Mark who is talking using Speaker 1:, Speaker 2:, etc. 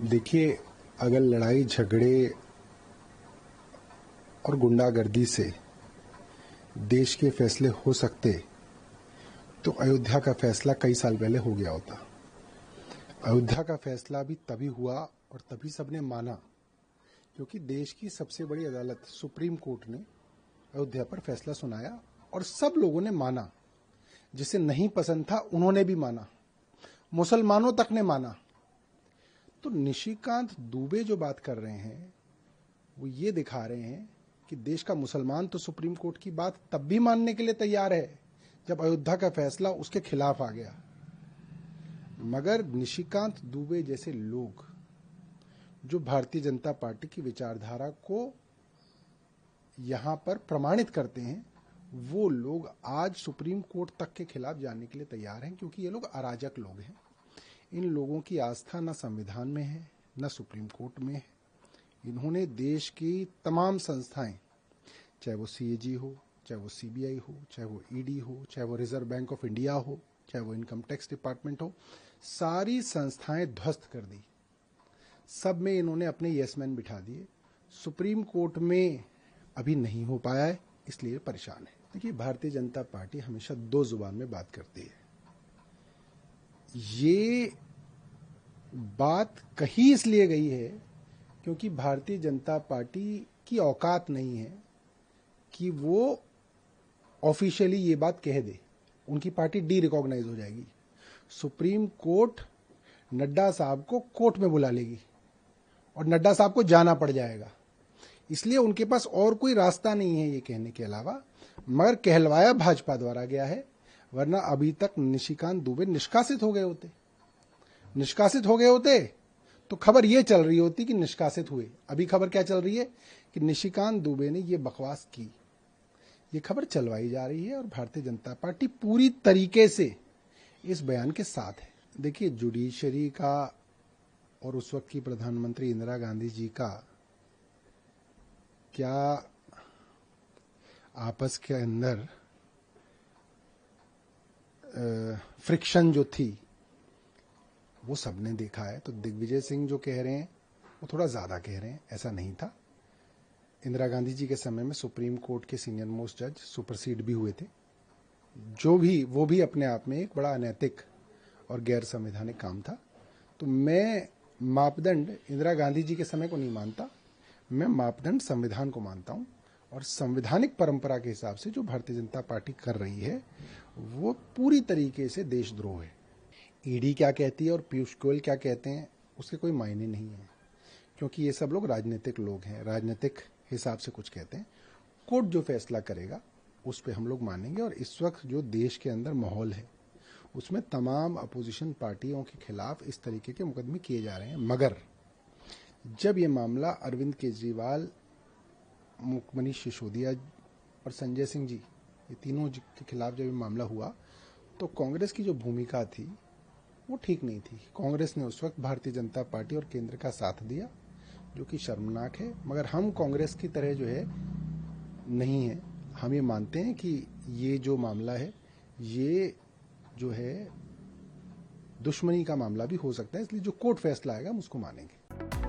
Speaker 1: देखिए, अगर लड़ाई झगड़े और गुंडागर्दी से देश के फैसले हो सकते तो अयोध्या का फैसला कई साल पहले हो गया होता। अयोध्या का फैसला भी तभी हुआ और तभी सबने माना क्योंकि देश की सबसे बड़ी अदालत सुप्रीम कोर्ट ने अयोध्या पर फैसला सुनाया और सब लोगों ने माना। जिसे नहीं पसंद था उन्होंने भी माना, मुसलमानों तक ने माना। तो निशिकांत दुबे जो बात कर रहे हैं वो ये दिखा रहे हैं कि देश का मुसलमान तो सुप्रीम कोर्ट की बात तब भी मानने के लिए तैयार है जब अयोध्या का फैसला उसके खिलाफ आ गया। मगर निशिकांत दुबे जैसे लोग जो भारतीय जनता पार्टी की विचारधारा को यहां पर प्रमाणित करते हैं, वो लोग आज सुप्रीम कोर्ट तक के खिलाफ जाने के लिए तैयार हैं क्योंकि ये लोग अराजक लोग हैं। इन लोगों की आस्था न संविधान में है न सुप्रीम कोर्ट में है। इन्होंने देश की तमाम संस्थाएं, चाहे वो सीएजी हो, चाहे वो सीबीआई हो, चाहे वो ईडी हो, चाहे वो रिजर्व बैंक ऑफ इंडिया हो, चाहे वो इनकम टैक्स डिपार्टमेंट हो, सारी संस्थाएं ध्वस्त कर दी। सब में इन्होंने अपने यसमैन बिठा दिए। सुप्रीम कोर्ट में अभी नहीं हो पाया है, इसलिए परेशान है। देखिए, भारतीय जनता पार्टी हमेशा दो जुबान में बात करती है। ये बात कही इसलिए गई है क्योंकि भारतीय जनता पार्टी की औकात नहीं है कि वो ऑफिशियली ये बात कह दे। उनकी पार्टी डी रिकॉग्नाइज हो जाएगी। सुप्रीम कोर्ट नड्डा साहब को कोर्ट में बुला लेगी और नड्डा साहब को जाना पड़ जाएगा। इसलिए उनके पास और कोई रास्ता नहीं है ये कहने के अलावा, मगर कहलवाया भाजपा द्वारा गया है, वरना अभी तक निशिकांत दुबे निष्कासित हो गए होते। निष्कासित हो गए होते तो खबर ये चल रही होती कि निष्कासित हुए। अभी खबर क्या चल रही है कि निशिकांत दुबे ने ये बकवास की। ये खबर चलवाई जा रही है और भारतीय जनता पार्टी पूरी तरीके से इस बयान के साथ है। देखिए, जुडिशरी का और उस वक्त की प्रधानमंत्री इंदिरा गांधी जी का क्या आपस के अंदर फ्रिक्शन जो थी वो सबने देखा है। तो दिग्विजय सिंह जो कह रहे हैं वो थोड़ा ज्यादा कह रहे हैं, ऐसा नहीं था। इंदिरा गांधी जी के समय में सुप्रीम कोर्ट के सीनियर मोस्ट जज सुपरसीड भी हुए थे, जो भी वो भी अपने आप में एक बड़ा अनैतिक और गैर संवैधानिक काम था। तो मैं मापदंड इंदिरा गांधी जी के समय को नहीं मानता, मैं मापदंड संविधान को मानता हूं। और संवैधानिक परंपरा के हिसाब से जो भारतीय जनता पार्टी कर रही है वो पूरी तरीके से देशद्रोह है। ईडी क्या कहती है और पीयूष गोयल क्या कहते हैं उसके कोई मायने नहीं है, क्योंकि ये सब लोग राजनीतिक लोग हैं, राजनीतिक हिसाब से कुछ कहते हैं। कोर्ट जो फैसला करेगा उस पर हम लोग मानेंगे। और इस वक्त जो देश के अंदर माहौल है उसमें तमाम अपोजिशन पार्टियों के खिलाफ इस तरीके के मुकदमे किए जा रहे हैं। मगर जब ये मामला अरविंद केजरीवाल, मनीष सिसोदिया और संजय सिंह जी, ये तीनों के खिलाफ जब ये मामला हुआ तो कांग्रेस की जो भूमिका थी वो ठीक नहीं थी। कांग्रेस ने उस वक्त भारतीय जनता पार्टी और केंद्र का साथ दिया, जो कि शर्मनाक है। मगर हम कांग्रेस की तरह जो है नहीं है। हम ये मानते हैं कि ये जो मामला है ये जो है दुश्मनी का मामला भी हो सकता है, इसलिए जो कोर्ट फैसला आएगा हम उसको मानेंगे।